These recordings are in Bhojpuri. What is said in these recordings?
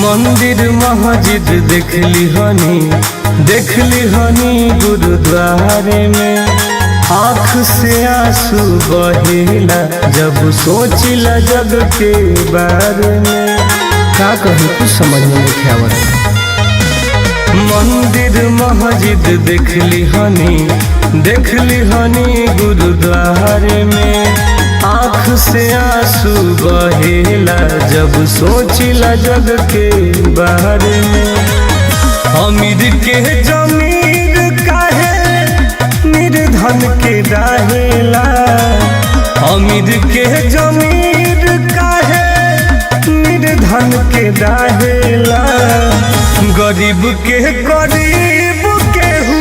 मंदिर मस्जिद देखली हनी गुरुद्वारे में आँख से आंसू बहेला जब सोचिला जग के बारे में। का कहूँ कुछ समझ में नहीं आवत। मंदिर मस्जिद देखली हनी गुरुद्वारे में आँख से आंसू बहेला जब सोचिला जग के बारे में। अमीर के जमीर काहे निर्धन के रहेला, अमीर के जमीर काहे निर्धन के रहेला। गरीब के केहू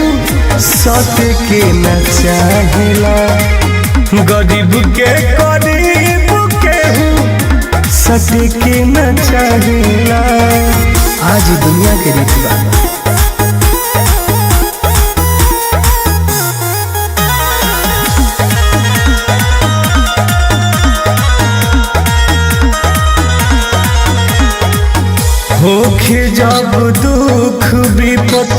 सत के न चाहेला, गरीब के केहू सत के न चाहेला। आज दुनिया के रीति बा। होखे जब दुख विपत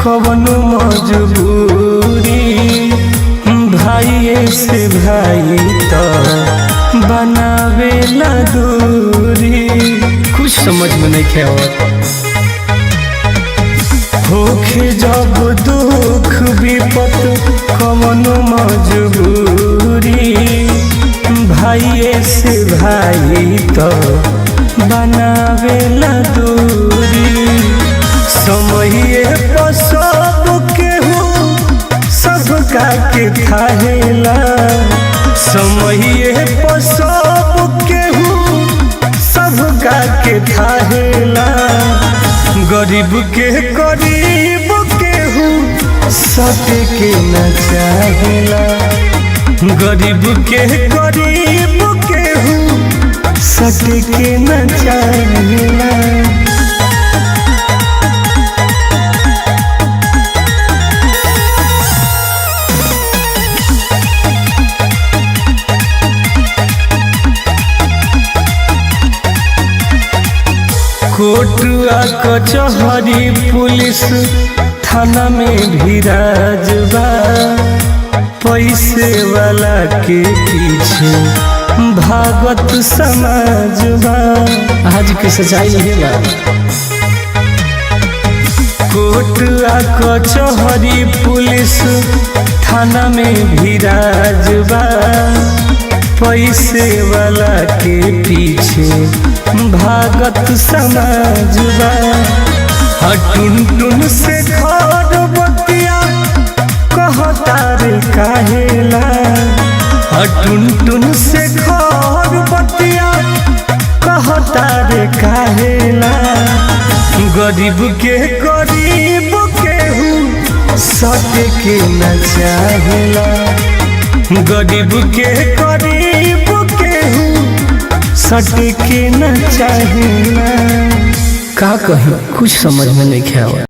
कवनो मजबूरी, भाई से भाई तो बनावेला दूरी। कुछ समझ में नहीं आवत। होखे जब दुख विपत कवनो मजबूरी, भाई से भाई तो बनावेला दूरी। समये पर सब केहू सबका के थाहेला, समये पर सब केहू सबका के थाहेला। गरीब केहू सत के न चाहेला, गरीब केहू सत के न चाहेला। कोर्ट कचहरी पुलिस थाना में भी राजबा, पैसे वाला के पीछे भागत समाजबा। आज की सच्चाई है बा। कोर्ट कचहरी पुलिस थाना में भी राजबा, पैसे वाला के पीछे भागत समाजबा। टुन से घर बतिया कहतार काहेला, टुन से घर बतिया कहतार काहेला। गरीब केहू सत के न चाहेला, गरीब केहू सट के न चाहेला। का कहीं कुछ समझ में नहीं आवत।